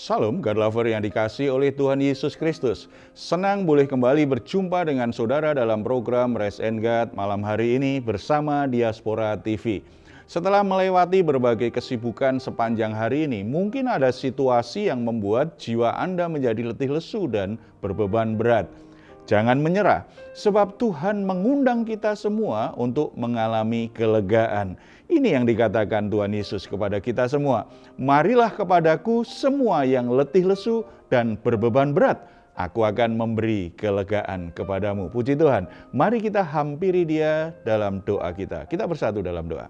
Salam God Lover yang dikasihi oleh Tuhan Yesus Kristus. Senang boleh kembali berjumpa dengan saudara dalam program Rest and God malam hari ini bersama Diaspora TV. Setelah melewati berbagai kesibukan sepanjang hari ini, mungkin ada situasi yang membuat jiwa Anda menjadi letih lesu dan berbeban berat. Jangan menyerah, sebab Tuhan mengundang kita semua untuk mengalami kelegaan. Ini yang dikatakan Tuhan Yesus kepada kita semua. Marilah kepadaku semua yang letih lesu dan berbeban berat. Aku akan memberi kelegaan kepadamu. Puji Tuhan, mari kita hampiri Dia dalam doa kita. Kita bersatu dalam doa.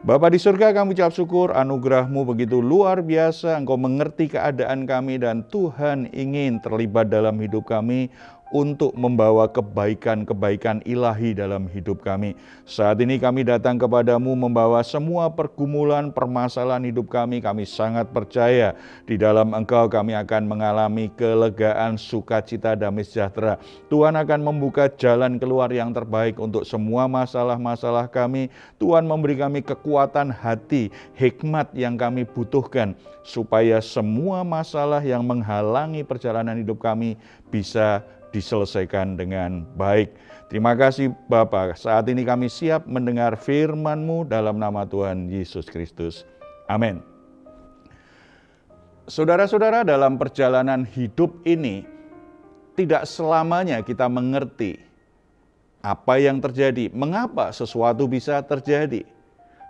Bapa di surga, kami ucap syukur, anugerah-Mu begitu luar biasa. Engkau mengerti keadaan kami dan Tuhan ingin terlibat dalam hidup kami untuk membawa kebaikan-kebaikan ilahi dalam hidup kami. Saat ini kami datang kepadamu membawa semua pergumulan, permasalahan hidup kami. Kami sangat percaya di dalam Engkau kami akan mengalami kelegaan, sukacita, damai sejahtera. Tuhan akan membuka jalan keluar yang terbaik untuk semua masalah-masalah kami. Tuhan memberi kami kekuatan hati, hikmat yang kami butuhkan, supaya semua masalah yang menghalangi perjalanan hidup kami bisa diselesaikan dengan baik. Terima kasih Bapa. Saat ini kami siap mendengar firman-Mu dalam nama Tuhan Yesus Kristus. Amin. Saudara-saudara, dalam perjalanan hidup ini tidak selamanya kita mengerti apa yang terjadi, mengapa sesuatu bisa terjadi.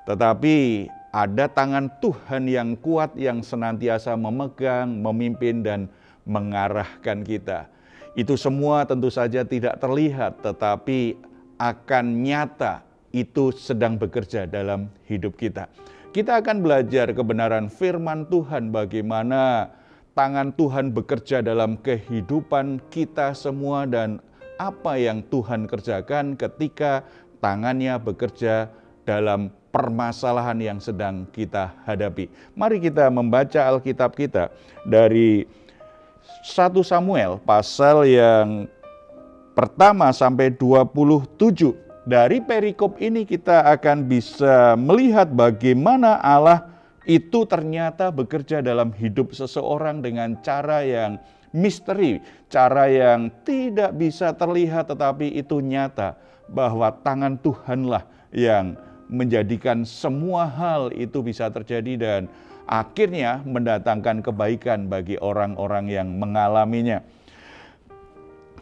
Tetapi ada tangan Tuhan yang kuat yang senantiasa memegang, memimpin dan mengarahkan kita. Itu semua tentu saja tidak terlihat, tetapi akan nyata itu sedang bekerja dalam hidup kita. Kita akan belajar kebenaran firman Tuhan, bagaimana tangan Tuhan bekerja dalam kehidupan kita semua dan apa yang Tuhan kerjakan ketika tangannya bekerja dalam permasalahan yang sedang kita hadapi. Mari kita membaca Alkitab kita dari 1 Samuel pasal yang pertama sampai 27. Dari perikop ini kita akan bisa melihat bagaimana Allah itu ternyata bekerja dalam hidup seseorang dengan cara yang misteri, cara yang tidak bisa terlihat tetapi itu nyata, bahwa tangan Tuhanlah yang menjadikan semua hal itu bisa terjadi dan akhirnya mendatangkan kebaikan bagi orang-orang yang mengalaminya.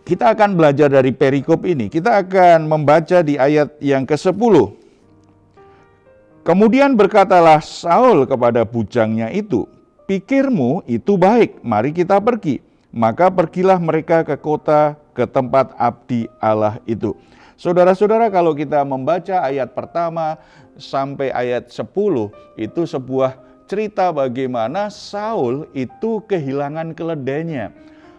Kita akan belajar dari perikop ini. Kita akan membaca di ayat yang ke-10. Kemudian berkatalah Saul kepada bujangnya itu, "Pikirmu itu baik, mari kita pergi." Maka pergilah mereka ke kota, ke tempat abdi Allah itu. Saudara-saudara, kalau kita membaca ayat pertama sampai ayat 10, itu sebuah cerita bagaimana Saul itu kehilangan keledainya.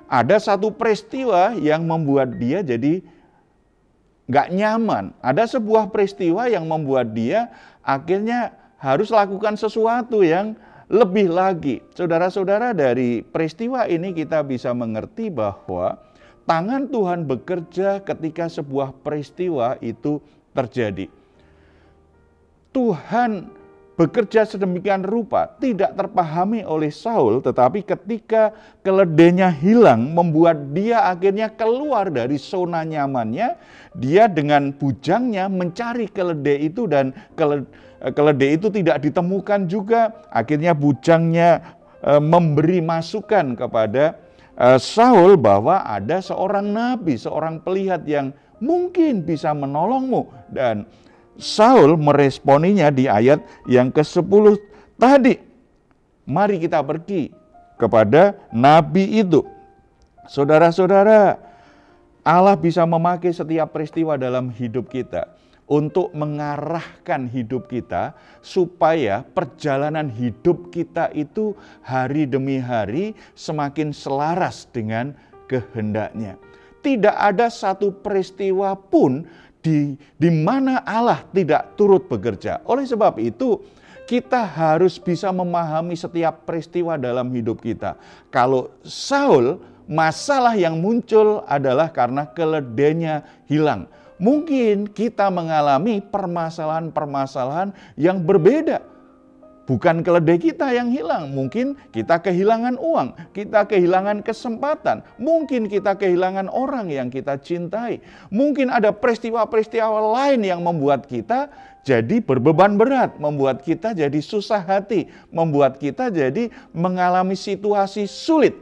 Ada satu peristiwa yang membuat dia jadi gak nyaman. Ada sebuah peristiwa yang membuat dia akhirnya harus lakukan sesuatu yang lebih lagi. Saudara-saudara, dari peristiwa ini kita bisa mengerti bahwa tangan Tuhan bekerja ketika sebuah peristiwa itu terjadi. Tuhan bekerja sedemikian rupa, tidak terpahami oleh Saul, tetapi ketika keledainya hilang, membuat dia akhirnya keluar dari zona nyamannya. Dia dengan bujangnya mencari keledai itu dan keledai itu tidak ditemukan juga. Akhirnya bujangnya memberi masukan kepada Saul bahwa ada seorang nabi, seorang pelihat yang mungkin bisa menolongmu. Dan Saul meresponinya di ayat yang ke-10 tadi. Mari kita pergi kepada nabi itu. Saudara-saudara, Allah bisa memakai setiap peristiwa dalam hidup kita untuk mengarahkan hidup kita supaya perjalanan hidup kita itu hari demi hari semakin selaras dengan kehendaknya. Tidak ada satu peristiwa pun di mana Allah tidak turut bekerja. Oleh sebab itu, kita harus bisa memahami setiap peristiwa dalam hidup kita. Kalau Saul Masalah yang muncul adalah karena keledainya hilang. Mungkin kita mengalami permasalahan-permasalahan yang berbeda. Bukan keledai kita yang hilang, mungkin kita kehilangan uang, kita kehilangan kesempatan, mungkin kita kehilangan orang yang kita cintai. Mungkin ada peristiwa-peristiwa lain yang membuat kita jadi berbeban berat, membuat kita jadi susah hati, membuat kita jadi mengalami situasi sulit.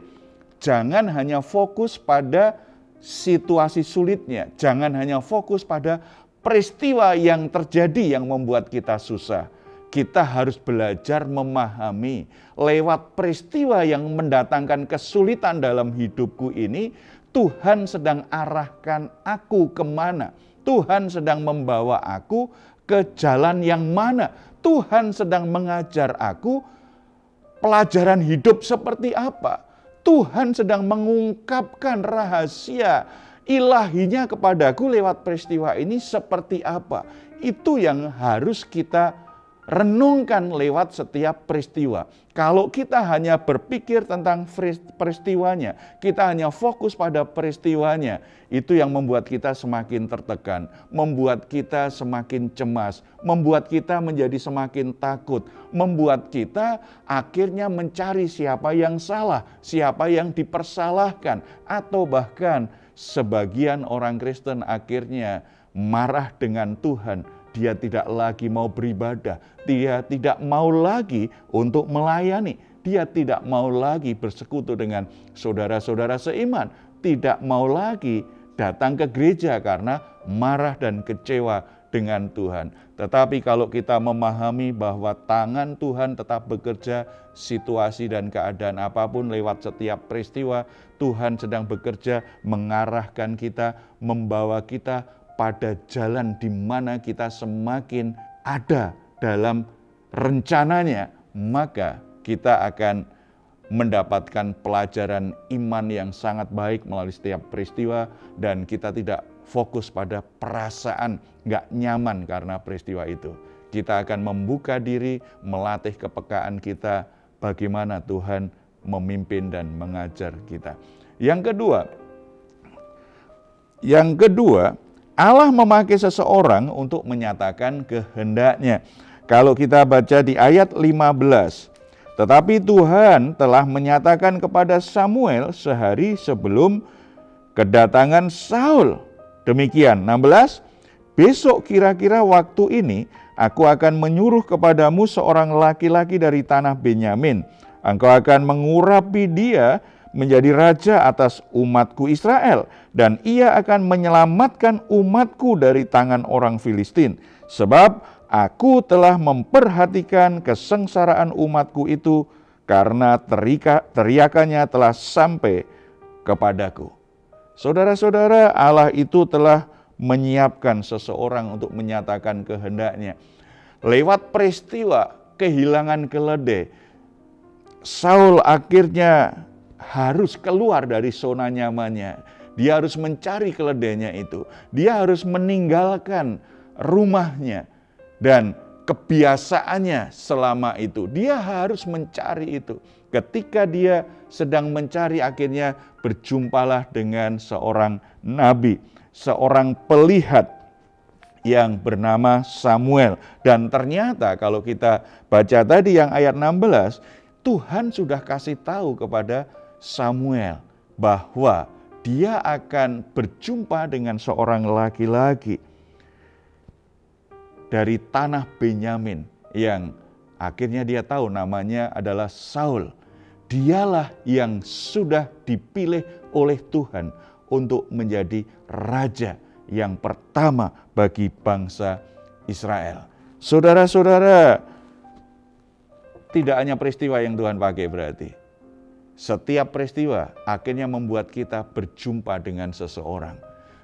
Jangan hanya fokus pada situasi sulitnya, jangan hanya fokus pada peristiwa yang terjadi yang membuat kita susah. Kita harus belajar memahami lewat peristiwa yang mendatangkan kesulitan dalam hidupku ini, Tuhan sedang arahkan aku kemana? Tuhan sedang membawa aku ke jalan yang mana? Tuhan sedang mengajar aku pelajaran hidup seperti apa? Tuhan sedang mengungkapkan rahasia ilahinya kepadaku lewat peristiwa ini seperti apa? Itu yang harus kita renungkan lewat setiap peristiwa. Kalau kita hanya berpikir tentang peristiwanya, kita hanya fokus pada peristiwanya, itu yang membuat kita semakin tertekan, membuat kita semakin cemas, membuat kita menjadi semakin takut, membuat kita akhirnya mencari siapa yang salah, siapa yang dipersalahkan, atau bahkan sebagian orang Kristen akhirnya marah dengan Tuhan. Dia tidak lagi mau beribadah, dia tidak mau lagi untuk melayani, dia tidak mau lagi bersekutu dengan saudara-saudara seiman, tidak mau lagi datang ke gereja karena marah dan kecewa dengan Tuhan. Tetapi kalau kita memahami bahwa tangan Tuhan tetap bekerja, situasi dan keadaan apapun lewat setiap peristiwa, Tuhan sedang bekerja mengarahkan kita, membawa kita pada jalan di mana kita semakin ada dalam rencananya, maka kita akan mendapatkan pelajaran iman yang sangat baik melalui setiap peristiwa, dan kita tidak fokus pada perasaan nggak nyaman karena peristiwa itu. Kita akan membuka diri, melatih kepekaan kita, bagaimana Tuhan memimpin dan mengajar kita. Yang kedua, Allah memakai seseorang untuk menyatakan kehendaknya. Kalau kita baca di ayat 15, tetapi Tuhan telah menyatakan kepada Samuel sehari sebelum kedatangan Saul. Demikian, 16, besok kira-kira waktu ini aku akan menyuruh kepadamu seorang laki-laki dari tanah Benyamin. Engkau akan mengurapi dia menjadi raja atas umatku Israel, dan ia akan menyelamatkan umatku dari tangan orang Filistin, sebab aku telah memperhatikan kesengsaraan umatku itu karena teriakannya telah sampai kepadaku. Saudara-saudara, Allah itu telah menyiapkan seseorang untuk menyatakan kehendaknya. Lewat peristiwa kehilangan keledai, Saul akhirnya harus keluar dari zona nyamannya. Dia harus mencari keledainya itu. Dia harus meninggalkan rumahnya dan kebiasaannya selama itu. Dia harus mencari itu. Ketika dia sedang mencari, akhirnya berjumpalah dengan seorang nabi, seorang pelihat yang bernama Samuel. Dan ternyata kalau kita baca tadi yang ayat 16, Tuhan sudah kasih tahu kepada Samuel bahwa dia akan berjumpa dengan seorang laki-laki dari tanah Benyamin yang akhirnya dia tahu namanya adalah Saul. Dialah yang sudah dipilih oleh Tuhan untuk menjadi raja yang pertama bagi bangsa Israel. Saudara-saudara, tidak hanya peristiwa yang Tuhan pakai berarti. Setiap peristiwa akhirnya membuat kita berjumpa dengan seseorang.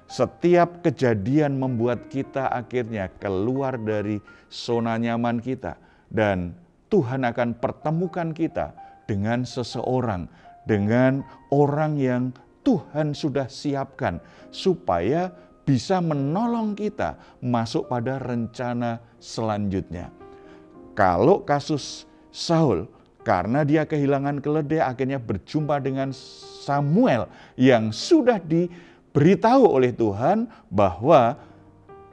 Setiap kejadian membuat kita akhirnya keluar dari zona nyaman kita. Dan Tuhan akan pertemukan kita dengan seseorang, dengan orang yang Tuhan sudah siapkan supaya bisa menolong kita masuk pada rencana selanjutnya. Kalau kasus Saul, Karena dia kehilangan keledai, akhirnya berjumpa dengan Samuel yang sudah diberitahu oleh Tuhan bahwa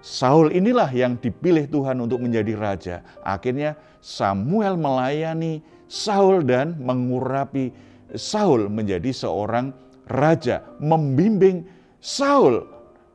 Saul inilah yang dipilih Tuhan untuk menjadi raja. Akhirnya Samuel melayani Saul dan mengurapi Saul menjadi seorang raja, membimbing Saul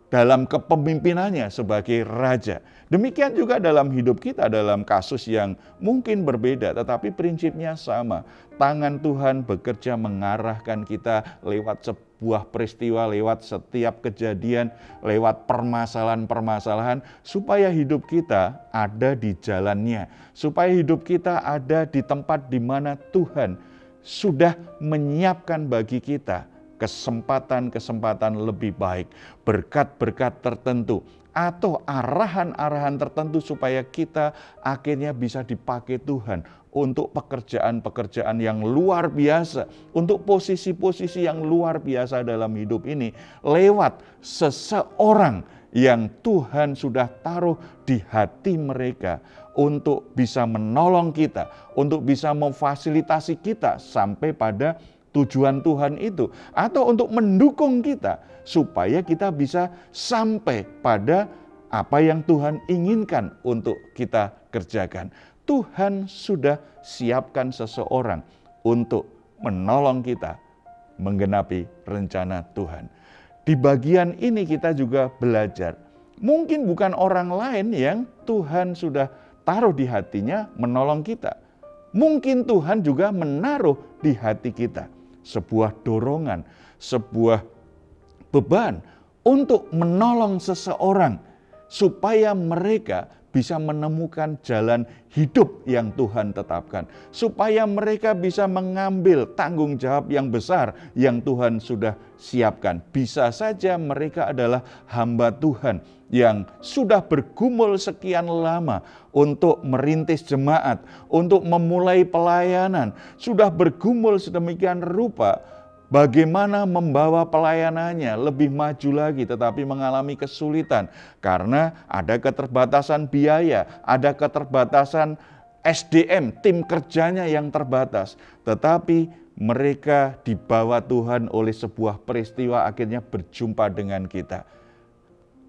dalam kepemimpinannya sebagai raja. Demikian juga dalam hidup kita, dalam kasus yang mungkin berbeda, tetapi prinsipnya sama. Tangan Tuhan bekerja mengarahkan kita lewat sebuah peristiwa, lewat setiap kejadian, lewat permasalahan-permasalahan, supaya hidup kita ada di jalannya, supaya hidup kita ada di tempat di mana Tuhan sudah menyiapkan bagi kita kesempatan-kesempatan lebih baik, berkat-berkat tertentu, atau arahan-arahan tertentu supaya kita akhirnya bisa dipakai Tuhan untuk pekerjaan-pekerjaan yang luar biasa, untuk posisi-posisi yang luar biasa dalam hidup ini, lewat seseorang yang Tuhan sudah taruh di hati mereka untuk bisa menolong kita, untuk bisa memfasilitasi kita sampai pada tujuan Tuhan itu, atau untuk mendukung kita supaya kita bisa sampai pada apa yang Tuhan inginkan untuk kita kerjakan. Tuhan sudah siapkan seseorang untuk menolong kita menggenapi rencana Tuhan. Di bagian ini kita juga belajar, mungkin bukan orang lain yang Tuhan sudah taruh di hatinya menolong kita. Mungkin Tuhan juga menaruh di hati kita sebuah dorongan, sebuah beban untuk menolong seseorang supaya mereka bisa menemukan jalan hidup yang Tuhan tetapkan, supaya mereka bisa mengambil tanggung jawab yang besar yang Tuhan sudah siapkan. Bisa saja mereka adalah hamba Tuhan yang sudah bergumul sekian lama untuk merintis jemaat, untuk memulai pelayanan, sudah bergumul sedemikian rupa bagaimana membawa pelayanannya lebih maju lagi, tetapi mengalami kesulitan karena ada keterbatasan biaya, ada keterbatasan SDM, tim kerjanya yang terbatas. Tetapi mereka dibawa Tuhan oleh sebuah peristiwa akhirnya berjumpa dengan kita.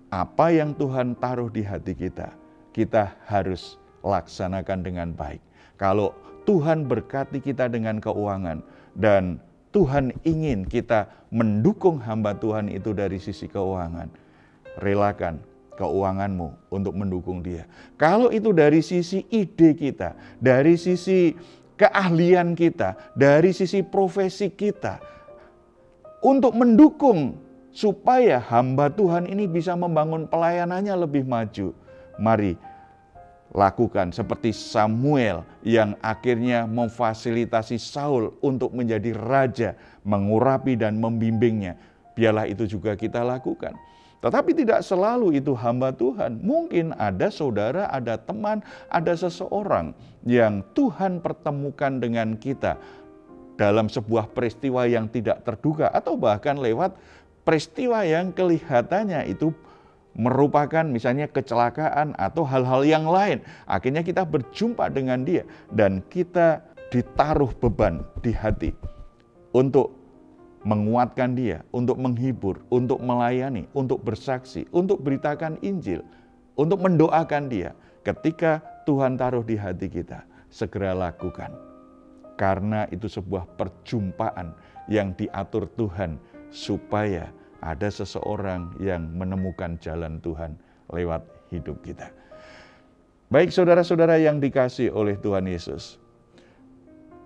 Apa yang Tuhan taruh di hati kita, kita harus laksanakan dengan baik. Kalau Tuhan berkati kita dengan keuangan dan Tuhan ingin kita mendukung hamba Tuhan itu dari sisi keuangan, relakan keuanganmu untuk mendukung dia. Kalau itu dari sisi ide kita, dari sisi keahlian kita, dari sisi profesi kita, untuk mendukung supaya hamba Tuhan ini bisa membangun pelayanannya lebih maju, mari lakukan seperti Samuel yang akhirnya memfasilitasi Saul untuk menjadi raja, mengurapi dan membimbingnya. Biarlah itu juga kita lakukan. Tetapi tidak selalu itu hamba Tuhan. Mungkin ada saudara, ada teman, ada seseorang yang Tuhan pertemukan dengan kita dalam sebuah peristiwa yang tidak terduga, atau bahkan lewat peristiwa yang kelihatannya itu merupakan misalnya kecelakaan atau hal-hal yang lain. Akhirnya kita berjumpa dengan dia dan kita ditaruh beban di hati untuk menguatkan dia, untuk menghibur, untuk melayani, untuk bersaksi, untuk beritakan Injil, untuk mendoakan dia. Ketika Tuhan taruh di hati kita, segera lakukan. Karena itu sebuah perjumpaan yang diatur Tuhan supaya ada seseorang yang menemukan jalan Tuhan lewat hidup kita. Baik saudara-saudara yang dikasihi oleh Tuhan Yesus,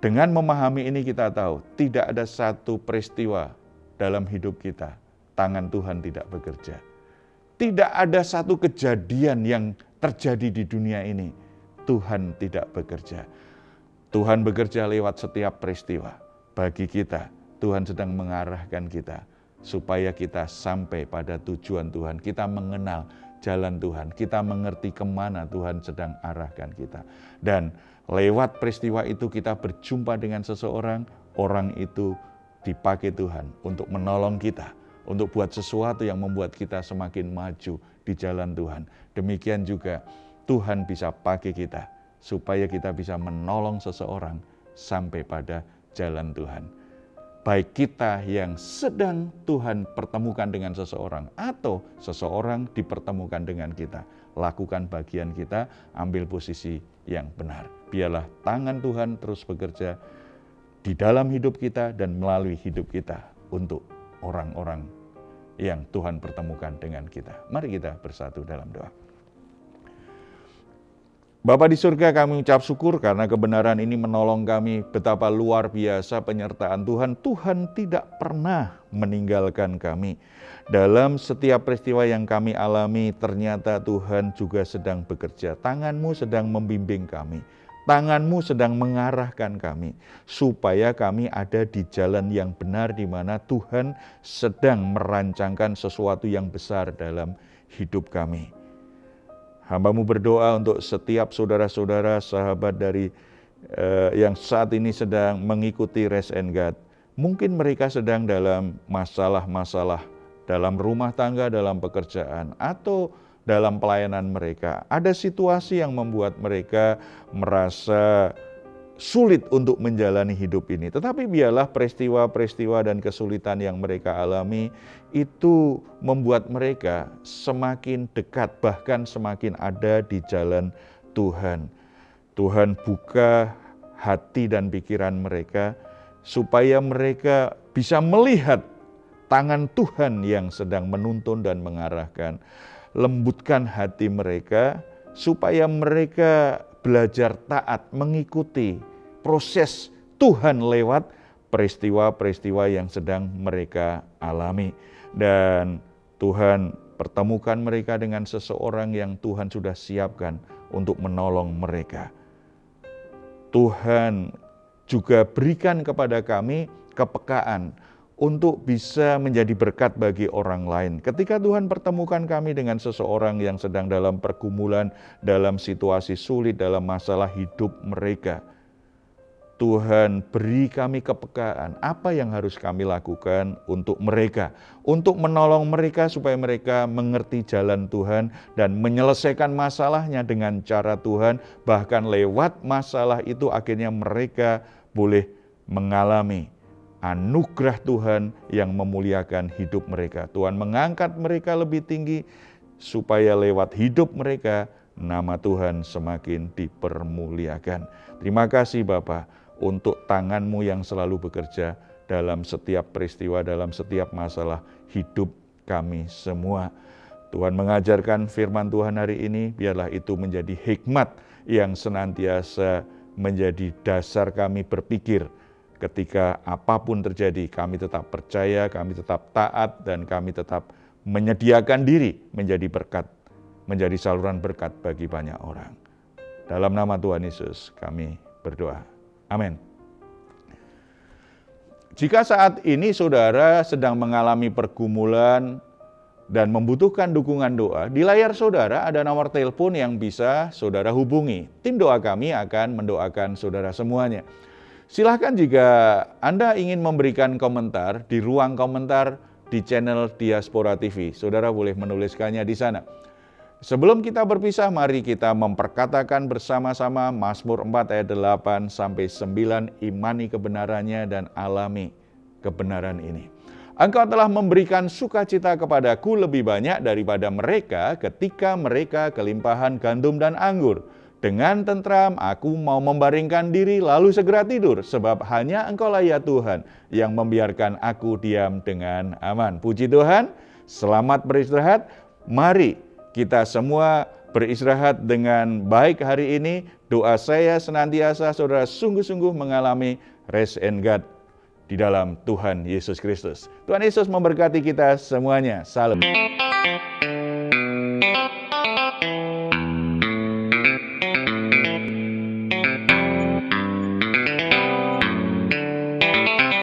dengan memahami ini kita tahu tidak ada satu peristiwa dalam hidup kita tangan Tuhan tidak bekerja. Tidak ada satu kejadian yang terjadi di dunia ini Tuhan tidak bekerja. Tuhan bekerja lewat setiap peristiwa. Bagi kita, Tuhan sedang mengarahkan kita supaya kita sampai pada tujuan Tuhan. Kita mengenal jalan Tuhan, kita mengerti kemana Tuhan sedang arahkan kita. Dan lewat peristiwa itu kita berjumpa dengan seseorang, orang itu dipakai Tuhan untuk menolong kita, untuk buat sesuatu yang membuat kita semakin maju di jalan Tuhan. Demikian juga Tuhan bisa pakai kita, supaya kita bisa menolong seseorang sampai pada jalan Tuhan. Baik kita yang sedang Tuhan pertemukan dengan seseorang atau seseorang dipertemukan dengan kita. Lakukan bagian kita, ambil posisi yang benar. Biarlah tangan Tuhan terus bekerja di dalam hidup kita dan melalui hidup kita untuk orang-orang yang Tuhan pertemukan dengan kita. Mari kita bersatu dalam doa. Bapa di surga, kami ucap syukur karena kebenaran ini menolong kami. Betapa luar biasa penyertaan Tuhan. Tuhan tidak pernah meninggalkan kami. Dalam setiap peristiwa yang kami alami, ternyata Tuhan juga sedang bekerja. Tangan-Mu sedang membimbing kami. Tangan-Mu sedang mengarahkan kami. Supaya kami ada di jalan yang benar di mana Tuhan sedang merancangkan sesuatu yang besar dalam hidup kami. Hamba-Mu berdoa untuk setiap saudara-saudara, sahabat dari yang saat ini sedang mengikuti Rest and Guide. Mungkin mereka sedang dalam masalah-masalah dalam rumah tangga, dalam pekerjaan, atau dalam pelayanan mereka. Ada situasi yang membuat mereka merasa sulit untuk menjalani hidup ini. Tetapi biarlah peristiwa-peristiwa dan kesulitan yang mereka alami itu membuat mereka semakin dekat, bahkan semakin ada di jalan Tuhan. Tuhan buka hati dan pikiran mereka supaya mereka bisa melihat tangan Tuhan yang sedang menuntun dan mengarahkan. Lembutkan hati mereka supaya mereka belajar taat, mengikuti proses Tuhan lewat peristiwa-peristiwa yang sedang mereka alami. Dan Tuhan pertemukan mereka dengan seseorang yang Tuhan sudah siapkan untuk menolong mereka. Tuhan juga berikan kepada kami kepekaan untuk bisa menjadi berkat bagi orang lain. Ketika Tuhan pertemukan kami dengan seseorang yang sedang dalam pergumulan, dalam situasi sulit, dalam masalah hidup mereka, Tuhan beri kami kepekaan apa yang harus kami lakukan untuk mereka, untuk menolong mereka supaya mereka mengerti jalan Tuhan dan menyelesaikan masalahnya dengan cara Tuhan. Bahkan lewat masalah itu akhirnya mereka boleh mengalami anugerah Tuhan yang memuliakan hidup mereka. Tuhan mengangkat mereka lebih tinggi supaya lewat hidup mereka nama Tuhan semakin dipermuliakan. Terima kasih Bapa untuk tangan-Mu yang selalu bekerja dalam setiap peristiwa, dalam setiap masalah hidup kami semua. Tuhan mengajarkan firman Tuhan hari ini, biarlah itu menjadi hikmat yang senantiasa menjadi dasar kami berpikir. Ketika apapun terjadi, kami tetap percaya, kami tetap taat, dan kami tetap menyediakan diri menjadi berkat, menjadi saluran berkat bagi banyak orang. Dalam nama Tuhan Yesus kami berdoa. Amin. Jika saat ini saudara sedang mengalami pergumulan dan membutuhkan dukungan doa, di layar saudara ada nomor telepon yang bisa saudara hubungi. Tim doa kami akan mendoakan saudara semuanya. Silahkan jika Anda ingin memberikan komentar di ruang komentar di channel Diaspora TV. Saudara boleh menuliskannya di sana. Sebelum kita berpisah, mari kita memperkatakan bersama-sama Mazmur 4 ayat 8-9, imani kebenarannya dan alami kebenaran ini. Engkau telah memberikan sukacita kepadaku lebih banyak daripada mereka ketika mereka kelimpahan gandum dan anggur. Dengan tentram aku mau membaringkan diri lalu segera tidur, sebab hanya Engkaulah ya Tuhan yang membiarkan aku diam dengan aman. Puji Tuhan, selamat beristirahat. Mari kita semua beristirahat dengan baik hari ini. Doa saya senantiasa saudara sungguh-sungguh mengalami rest and guard di dalam Tuhan Yesus Kristus. Tuhan Yesus memberkati kita semuanya. Salam.